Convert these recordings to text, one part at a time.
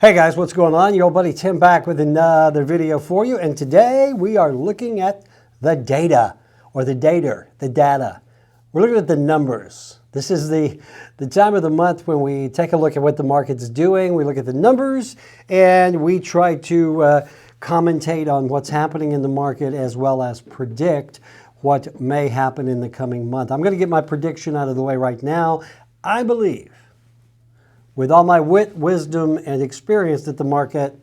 Hey guys, what's going on? Your old buddy Tim back with another video for you. And today we are looking at the data, or the data. We're looking at the numbers. This is the time of the month when we take a look at what the market's doing. We look at the numbers and we try to commentate on what's happening in the market as well as predict what may happen in the coming month. I'm going to get my prediction out of the way right now. I believe, with all my wit, wisdom, and experience, that the market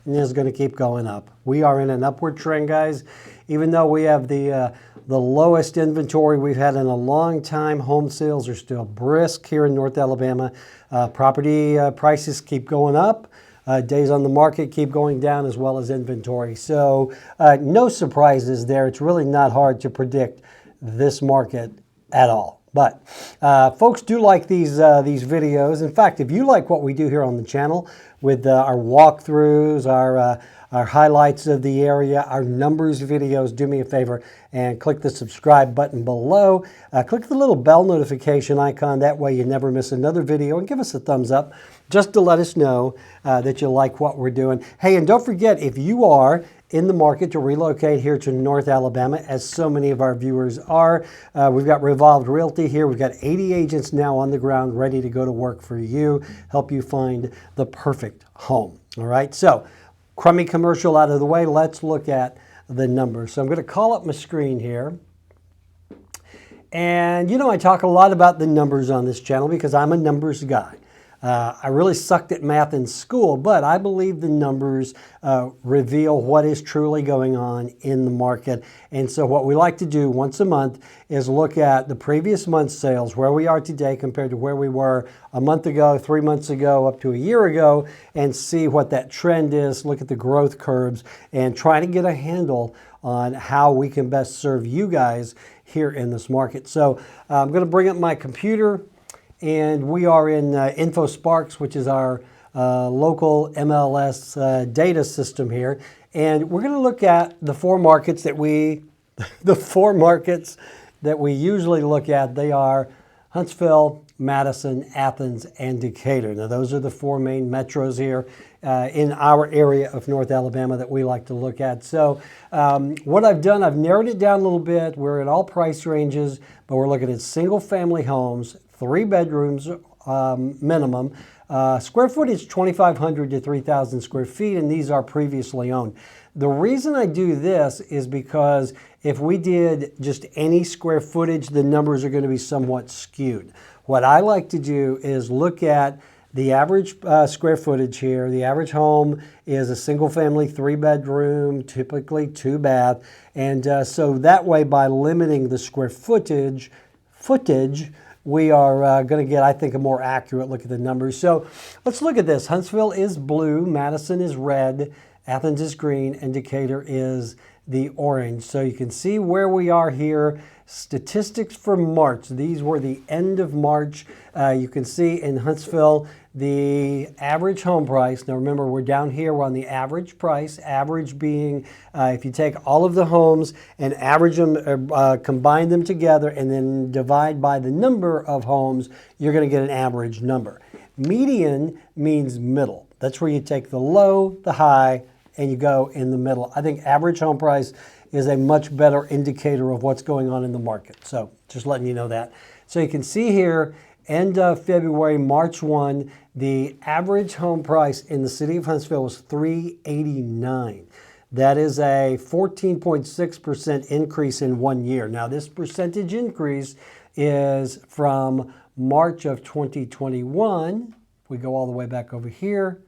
is going to keep going up. We are in an upward trend, guys. Even though we have the lowest inventory we've had in a long time, home sales are still brisk here in North Alabama. Property prices keep going up. Days on the market keep going down, as well as inventory. So no surprises there. It's really not hard to predict this market at all. But folks do like these videos. In fact, if you like what we do here on the channel with our walkthroughs, our highlights of the area, our numbers videos, do me a favor and click the subscribe button below. Click the little bell notification icon. That way you never miss another video, and give us a thumbs up just to let us know that you like what we're doing. Hey, and don't forget, if you are in the market to relocate here to North Alabama, as so many of our viewers are, we've got Revolved Realty here. We've got 80 agents now on the ground ready to go to work for you, help you find the perfect home. All right, so crummy commercial out of the way. Let's look at the numbers. So I'm going to call up my screen here. And you know, I talk a lot about the numbers on this channel because I'm a numbers guy. I really sucked at math in school, but I believe the numbers reveal what is truly going on in the market. And so what we like to do once a month is look at the previous month's sales, where we are today compared to where we were a month ago, 3 months ago, up to a year ago, and see what that trend is, look at the growth curves, and try to get a handle on how we can best serve you guys here in this market. So I'm going to bring up my computer. And we are in InfoSparks, which is our local MLS data system here. And we're going to look at the four markets that we usually look at. They are Huntsville, Madison, Athens, and Decatur. Now, those are the four main metros here in our area of North Alabama that we like to look at. So what I've done, I've narrowed it down a little bit. We're at all price ranges, but we're looking at single-family homes, 3 bedrooms minimum. Square footage 2,500 to 3,000 square feet, and these are previously owned. The reason I do this is because if we did just any square footage, the numbers are going to be somewhat skewed. What I like to do is look at the average square footage here. The average home is a single family 3 bedroom, typically 2 bath. And so that way, by limiting the square footage, we are going to get, I think, a more accurate look at the numbers. So let's look at this. Huntsville is blue, Madison is red, Athens is green, and Decatur is the orange. So you can see where we are here. Statistics for March. These were the end of March. You can see in Huntsville, the average home price. Now remember, we're down here, we're on the average price. Average being, if you take all of the homes and average them, combine them together, and then divide by the number of homes, you're going to get an average number. Median means middle. That's where you take the low, the high, and you go in the middle. I think average home price is a much better indicator of what's going on in the market. So just letting you know that. So you can see here, end of February, March 1, the average home price in the city of Huntsville was $389. That is a 14.6% increase in 1 year. Now this percentage increase is from March of 2021. We go all the way back over here,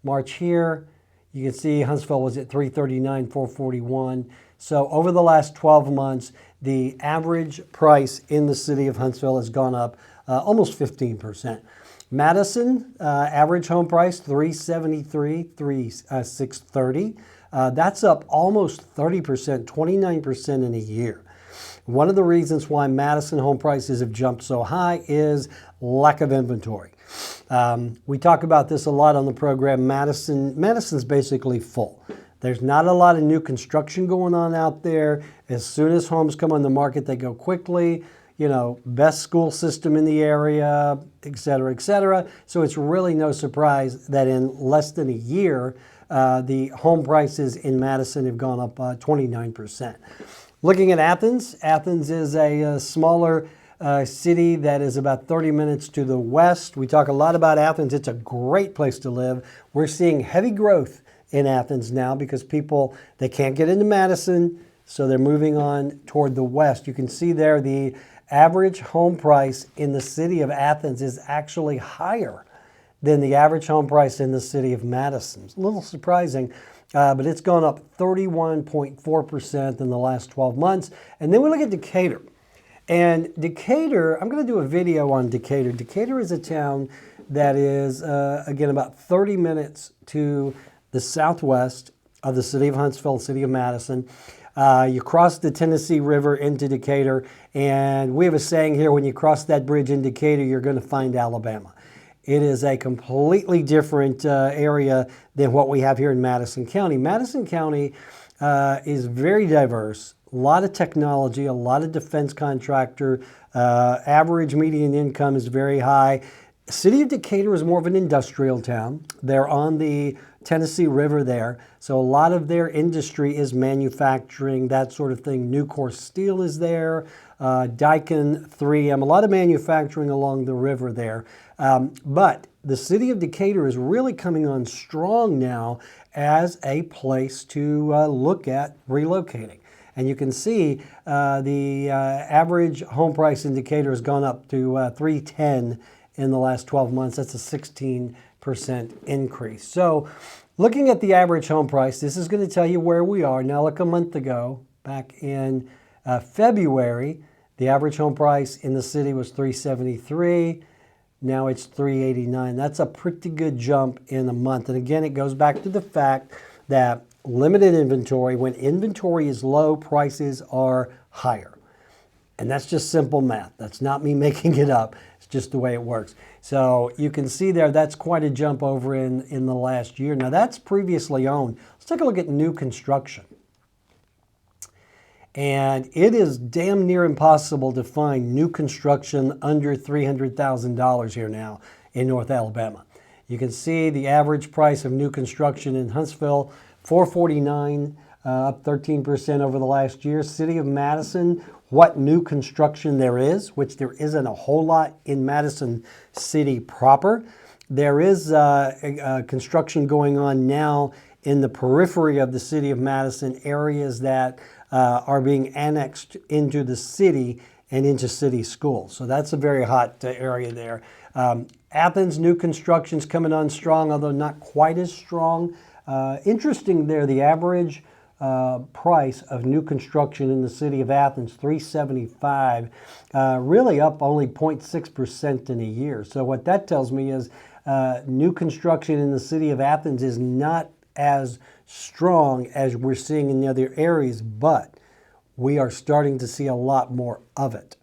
March here. You can see Huntsville was at $339, $441. So over the last 12 months, the average price in the city of Huntsville has gone up almost 15%. Madison, average home price, $373, $630. That's up almost 30%, 29% in a year. One of the reasons why Madison home prices have jumped so high is lack of inventory. We talk about this a lot on the program. Madison's basically full. There's not a lot of new construction going on out there. As soon as homes come on the market, they go quickly. best school system in the area, et cetera, et cetera. So it's really no surprise that in less than a year, the home prices in Madison have gone up 29%. Looking at Athens, Athens is a smaller city that is about 30 minutes to the west. We talk a lot about Athens. It's a great place to live. We're seeing heavy growth in Athens now because people, they can't get into Madison, so they're moving on toward the west. You can see there the average home price in the city of Athens is actually higher than the average home price in the city of Madison. It's a little surprising, but it's gone up 31.4% in the last 12 months. And then we look at Decatur. And Decatur, I'm going to do a video on Decatur. Decatur is a town that is, again, about 30 minutes to the southwest of the city of Huntsville, city of Madison. You cross the Tennessee River into Decatur, and we have a saying here, when you cross that bridge in Decatur, you're going to find Alabama. It is a completely different area than what we have here in Madison County. Madison County is very diverse. A lot of technology, a lot of defense contractor. Average median income is very high. The city of Decatur is more of an industrial town. They're on the Tennessee River there. So a lot of their industry is manufacturing, that sort of thing. Nucor Steel is there, Daikin, 3M, a lot of manufacturing along the river there. But the city of Decatur is really coming on strong now as a place to look at relocating. And you can see the average home price in Decatur has gone up to $310 in the last 12 months. That's a 16% increase. So looking at the average home price, this is going to tell you where we are. Now look, a month ago, back in February, the average home price in the city was $373. Now it's $389. That's a pretty good jump in a month. And again, it goes back to the fact that limited inventory. When inventory is low, prices are higher. And that's just simple math. That's not me making it up. It's just the way it works. So you can see there, that's quite a jump over in the last year. Now that's previously owned. Let's take a look at new construction. And it is damn near impossible to find new construction under $300,000 here now in North Alabama. You can see the average price of new construction in Huntsville, $449, up 13% over the last year. City of Madison, what new construction there is, which there isn't a whole lot in Madison City proper. There is construction going on now in the periphery of the city of Madison, areas that are being annexed into the city and into city schools. So that's a very hot area there. Athens, new construction's coming on strong, although not quite as strong. Interesting there, the average price of new construction in the city of Athens, $375, really up only 0.6% in a year. So what that tells me is new construction in the city of Athens is not as strong as we're seeing in the other areas, but we are starting to see a lot more of it.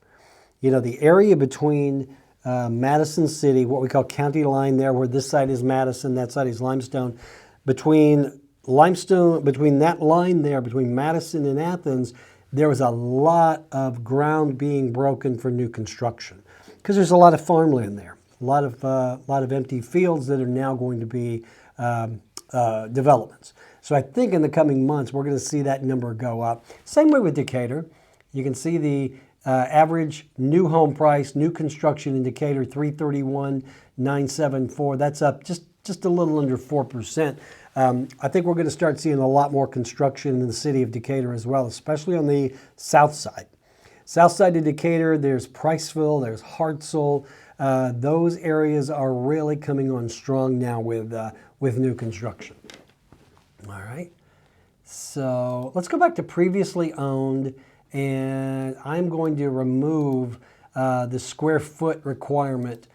You know, the area between Madison City, what we call county line there, where this side is Madison, that side is Limestone, between that line there, between Madison and Athens, there was a lot of ground being broken for new construction because there's a lot of farmland there, a lot of empty fields that are now going to be developments. So I think in the coming months, we're going to see that number go up. Same way with Decatur. You can see the average new home price, new construction in Decatur, $331,974. That's up just a little under 4%. I think we're going to start seeing a lot more construction in the city of Decatur as well, especially on the south side. South side of Decatur, there's Priceville, there's Hartselle. Those areas are really coming on strong now with new construction. All right, so let's go back to previously owned, and I'm going to remove the square foot requirement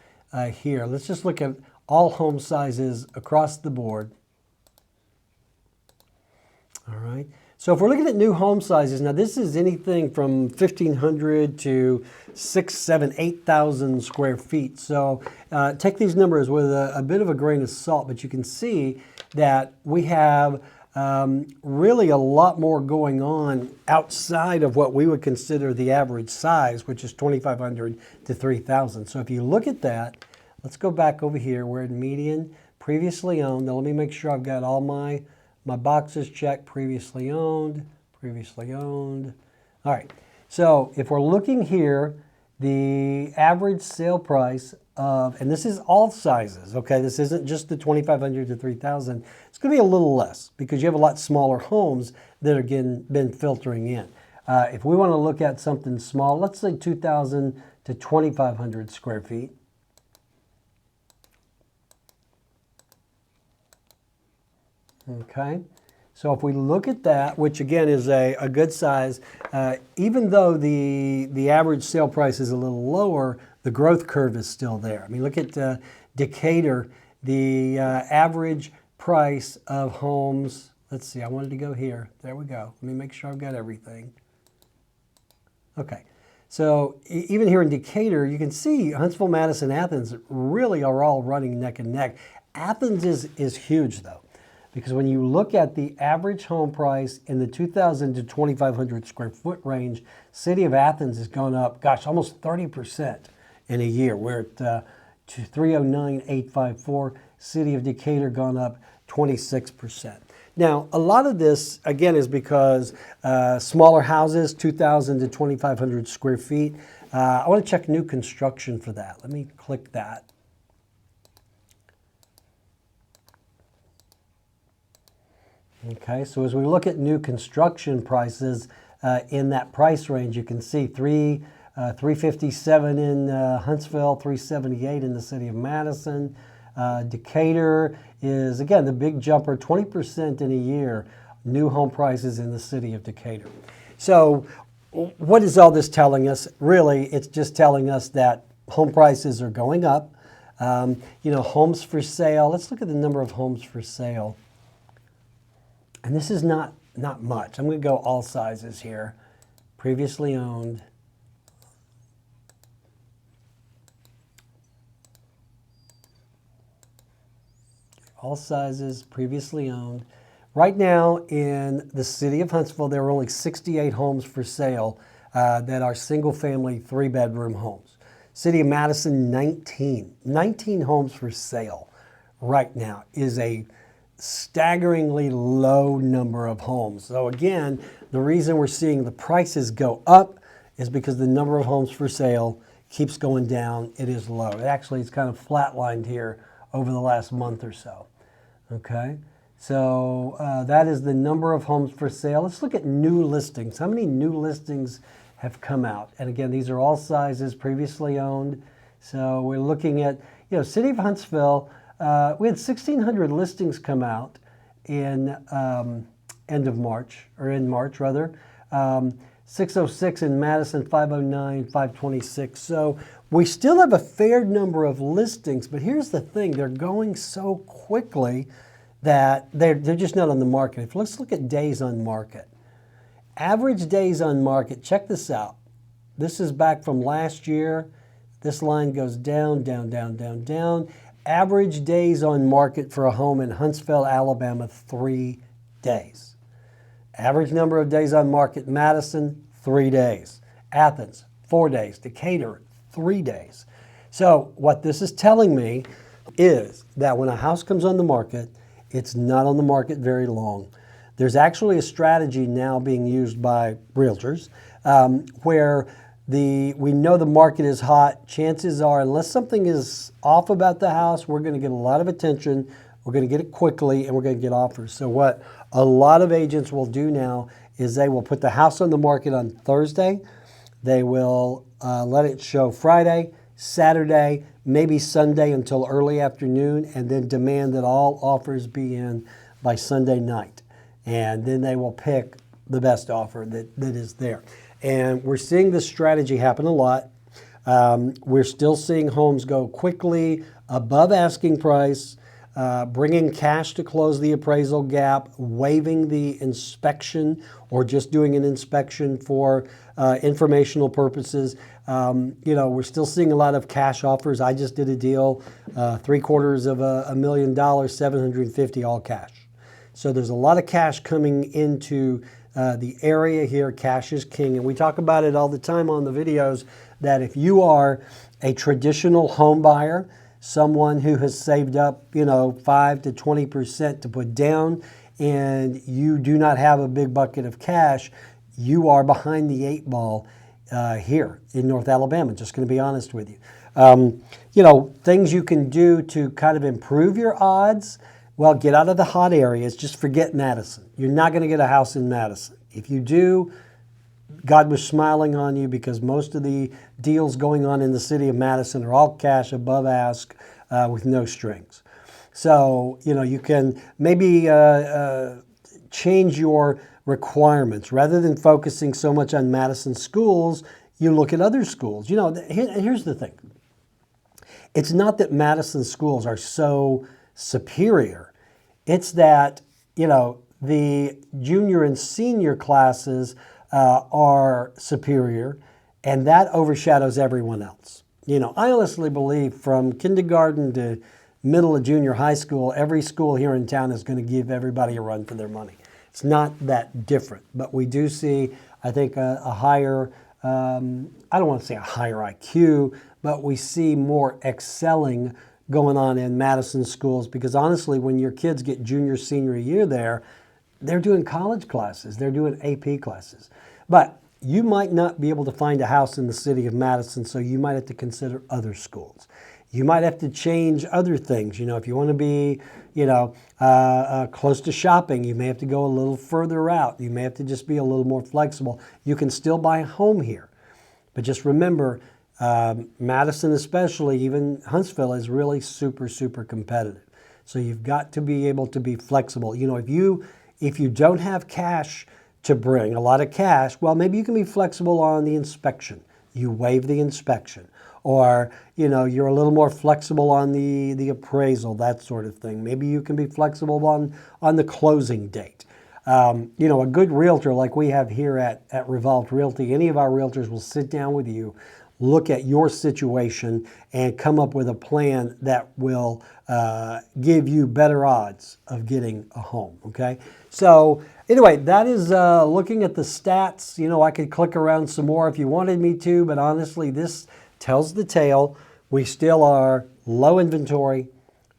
here. Let's just look at all home sizes across the board. All right, so if we're looking at new home sizes, now this is anything from 1,500 to 6,000, 7,000, 8,000 square feet. So take these numbers with a bit of a grain of salt, but you can see that we have Really a lot more going on outside of what we would consider the average size, which is 2,500 to 3,000. So if you look at that, let's go back over here. We're at median, previously owned. Now let me make sure I've got all my boxes checked. Previously owned, previously owned. All right, so if we're looking here, the average sale price of, and this is all sizes, okay? This isn't just the 2,500 to 3,000. It's going to be a little less because you have a lot smaller homes that are been filtering in. If we want to look at something small, let's say 2,000 to 2,500 square feet. Okay, so if we look at that, which again is a good size, even though the average sale price is a little lower, the growth curve is still there. I mean, look at Decatur, the average price of homes. Let's see, I wanted to go here. There we go. Let me make sure I've got everything. Okay, so even here in Decatur, you can see Huntsville, Madison, Athens really are all running neck and neck. Athens is huge though, because when you look at the average home price in the 2,000 to 2,500 square foot range, city of Athens has gone up, gosh, almost 30% in a year. We're at 309,854. City of Decatur gone up 26%. Now, a lot of this, again, is because smaller houses, 2,000 to 2,500 square feet. I want to check new construction for that. Let me click that. Okay, so as we look at new construction prices in that price range, you can see 357 in Huntsville, 378 in the city of Madison. Decatur is, again, the big jumper, 20% in a year, new home prices in the city of Decatur. So what is all this telling us? Really, it's just telling us that home prices are going up. You know, homes for sale. Let's look at the number of homes for sale. And this is not much. I'm going to go all sizes here. Previously owned. All sizes, previously owned. Right now in the city of Huntsville, there are only 68 homes for sale that are single-family, three-bedroom homes. City of Madison, 19. 19 homes for sale right now is a staggeringly low number of homes. So again, the reason we're seeing the prices go up is because the number of homes for sale keeps going down. It is low. Actually, it's kind of flatlined here over the last month or so. Okay, so that is the number of homes for sale. Let's look at new listings. How many new listings have come out? And again, these are all sizes, previously owned. So we're looking at, you know, City of Huntsville, we had 1,600 listings come out in end of March, or in March rather. 606 in Madison, 509, 526. So we still have a fair number of listings, but here's the thing, they're going so quickly that they're just not on the market. Let's look at days on market. Average days on market, check this out. This is back from last year. This line goes down, down, down, down, down. Average days on market for a home in Huntsville, Alabama, 3 days. Average number of days on market, Madison, 3 days. Athens, 4 days. Decatur, 3 days. So what this is telling me is that when a house comes on the market, it's not on the market very long. There's actually a strategy now being used by realtors where we know the market is hot. Chances are, unless something is off about the house, we're going to get a lot of attention. We're going to get it quickly, and we're going to get offers. So what a lot of agents will do now is they will put the house on the market on Thursday. They will let it show Friday, Saturday, maybe Sunday until early afternoon, and then demand that all offers be in by Sunday night. And then they will pick the best offer that is there. And we're seeing this strategy happen a lot. We're still seeing homes go quickly above asking price, bringing cash to close the appraisal gap, waiving the inspection, or just doing an inspection for informational purposes. You know, we're still seeing a lot of cash offers. I just did a deal, $750,000, all cash. So there's a lot of cash coming into the area here. Cash is king. And we talk about it all the time on the videos that if you are a traditional home buyer, someone who has saved up, 5 to 20% to put down, and you do not have a big bucket of cash, you are behind the 8 ball here in North Alabama. Just going to be honest with you. Things you can do to kind of improve your odds. Well, get out of the hot areas. Just forget Madison. You're not going to get a house in Madison. If you do, God was smiling on you, because most of the deals going on in the city of Madison are all cash above ask with no strings. So, you can maybe change your requirements. Rather than focusing so much on Madison schools, you look at other schools. Here's the thing. It's not that Madison schools are so superior. It's that, the junior and senior classes are superior, and that overshadows everyone else. I honestly believe from kindergarten to middle of junior high school, every school here in town is going to give everybody a run for their money. It's not that different, but we do see, I think, a higher, I don't want to say a higher IQ, but we see more excelling going on in Madison schools, because honestly, when your kids get junior, senior year there, they're doing college classes, they're doing AP classes. But you might not be able to find a house in the city of Madison, so you might have to consider other schools. You might have to change other things. If you want to be, close to shopping, you may have to go a little further out. You may have to just be a little more flexible. You can still buy a home here. But just remember, Madison especially, even Huntsville, is really super, super competitive. So you've got to be able to be flexible. If you don't have cash to bring, a lot of cash, well, maybe you can be flexible on the inspection. You waive the inspection. Or, you're a little more flexible on the appraisal, that sort of thing. Maybe you can be flexible on the closing date. A good realtor like we have here at Revolved Realty, any of our realtors will sit down with you, look at your situation, and come up with a plan that will give you better odds of getting a home, okay? So anyway, that is looking at the stats. I could click around some more if you wanted me to, but honestly, this tells the tale. We still are low inventory,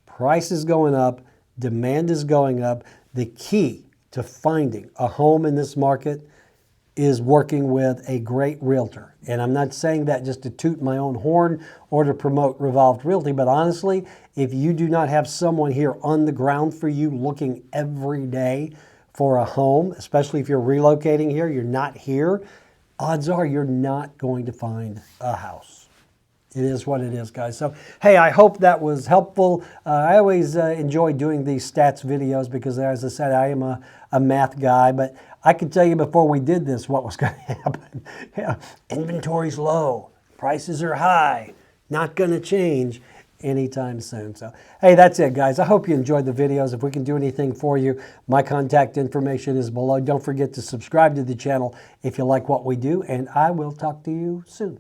price is going up, demand is going up. The key to finding a home in this market is working with a great realtor. And I'm not saying that just to toot my own horn or to promote Revolved Realty, but honestly, if you do not have someone here on the ground for you looking every day for a home, especially if you're relocating here, you're not here, odds are you're not going to find a house. It is what it is, guys. So, hey, I hope that was helpful. I always enjoy doing these stats videos because, as I said, I am a math guy. But I could tell you before we did this what was going to happen. Inventory's low. Prices are high. Not going to change anytime soon. So, hey, that's it, guys. I hope you enjoyed the videos. If we can do anything for you, my contact information is below. Don't forget to subscribe to the channel if you like what we do, and I will talk to you soon.